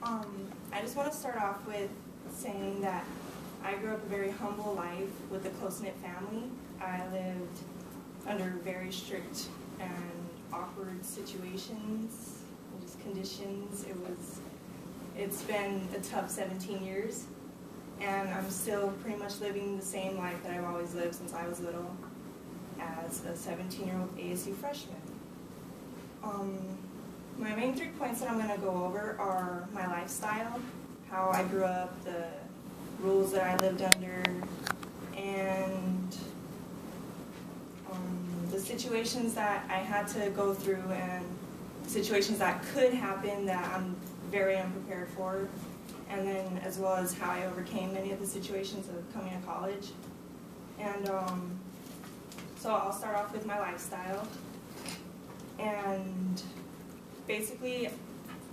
I just want to start off with saying that I grew up a very humble life with a close-knit family. I lived under very strict and awkward situations and just conditions. It's been a tough 17 years, and I'm still pretty much living the same life that I've always lived since I was little as a 17-year-old ASU freshman. My main 3 points that I'm going to go over are my lifestyle, how I grew up, the rules that I lived under, and the situations that I had to go through and situations that could happen that I'm very unprepared for, and then as well as how I overcame many of the situations of coming to college. And so I'll start off with my lifestyle. And basically,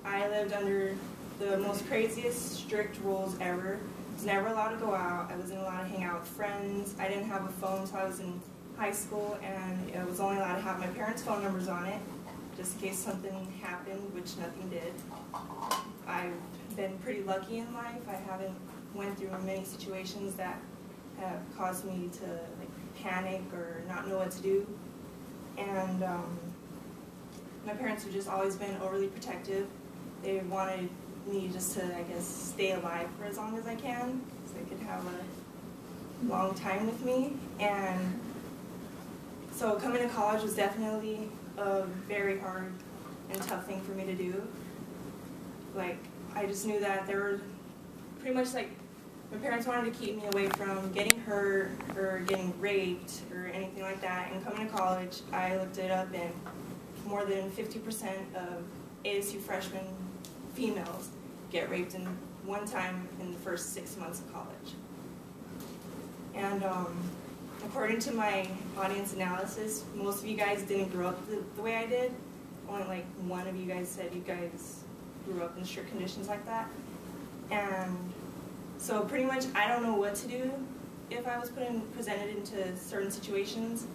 I lived under the most craziest, strict rules ever. I was never allowed to go out. I wasn't allowed to hang out with friends. I didn't have a phone until I was in high school, and I was only allowed to have my parents' phone numbers on it, just in case something happened, which nothing did. I've been pretty lucky in life. I haven't went through many situations that have caused me to panic or not know what to do. And my parents have just always been overly protective. They wanted me just to, I guess, stay alive for as long as I can, so they could have a long time with me. And so coming to college was definitely a very hard and tough thing for me to do. I just knew that there were pretty much my parents wanted to keep me away from getting hurt or getting raped or anything like that. And coming to college, I looked it up, and more than 50% of ASU freshmen females get raped in one time in the first 6 months of college. And according to my audience analysis, most of you guys didn't grow up the way I did. Only one of you guys said you guys grew up in strict conditions like that. And so pretty much I don't know what to do if I was presented into certain situations.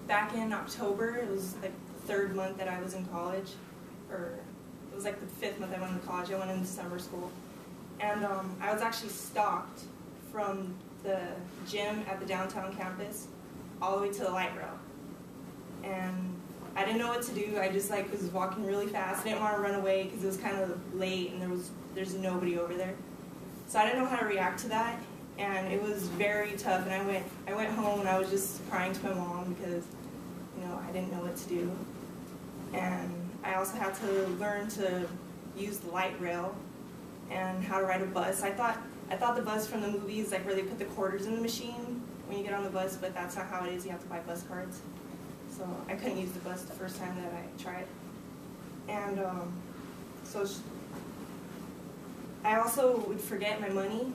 Back in October, it was the 3rd month that I was in college, or it was the 5th month I went into college. I went into summer school. And I was actually stalked from the gym at the downtown campus all the way to the light rail. And I didn't know what to do. I just was walking really fast. I didn't want to run away because it was kind of late and there's nobody over there. So I didn't know how to react to that, and it was very tough. And I went home and I was just crying to my mom because I didn't know what to do. And I also had to learn to use the light rail and how to ride a bus. I thought the bus from the movies, where they put the quarters in the machine when you get on the bus, but that's not how it is. You have to buy bus cards. So I couldn't use the bus the first time that I tried. And so I also would forget my money.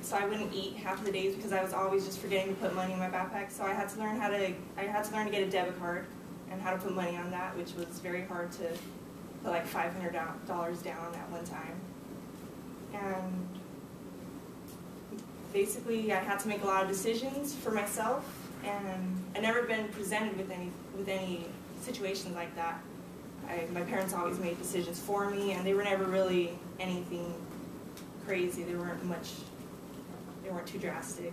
So I wouldn't eat half of the days because I was always just forgetting to put money in my backpack. So I had to learn to get a debit card and how to put money on that, which was very hard to put $500 down at one time. And basically I had to make a lot of decisions for myself, and I'd never been presented with any situations like that. My parents always made decisions for me, and they were never really anything crazy. They weren't too drastic.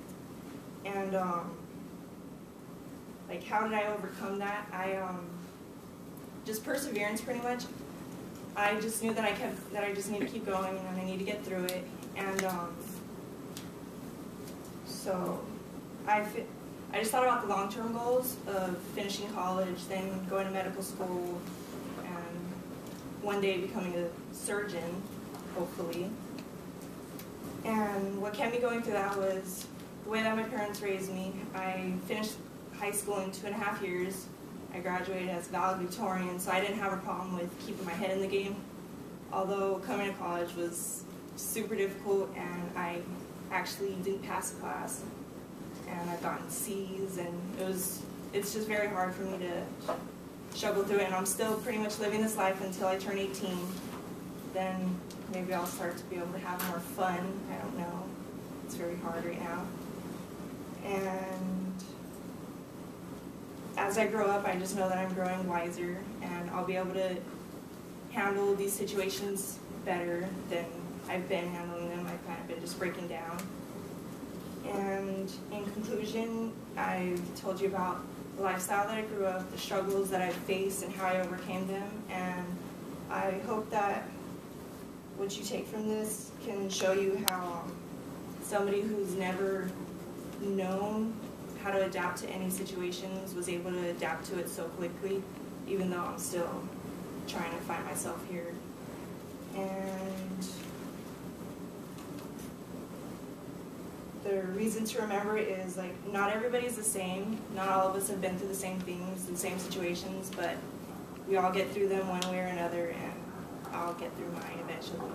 And how did I overcome that? Just perseverance, pretty much. I just knew that I just need to keep going and I need to get through it. And so I just thought about the long-term goals of finishing college, then going to medical school, and one day becoming a surgeon, hopefully. And what kept me going through that was the way that my parents raised me. I finished high school in 2.5 years. I graduated as valedictorian, so I didn't have a problem with keeping my head in the game. Although coming to college was super difficult, and I actually didn't pass a class. And I've gotten C's, and it's just very hard for me to struggle through it. And I'm still pretty much living this life until I turn 18. Then maybe I'll start to be able to have more fun. I don't know. It's very hard right now. And as I grow up, I just know that I'm growing wiser, and I'll be able to handle these situations better than I've been handling them. I've kind of been just breaking down. And in conclusion, I've told you about the lifestyle that I grew up, the struggles that I faced, and how I overcame them. And I hope that what you take from this can show you how somebody who's never known how to adapt to any situations was able to adapt to it so quickly, even though I'm still trying to find myself here. And the reason to remember is, like, not everybody's the same. Not all of us have been through the same things, the same situations, but we all get through them one way or another, and I'll get through mine eventually.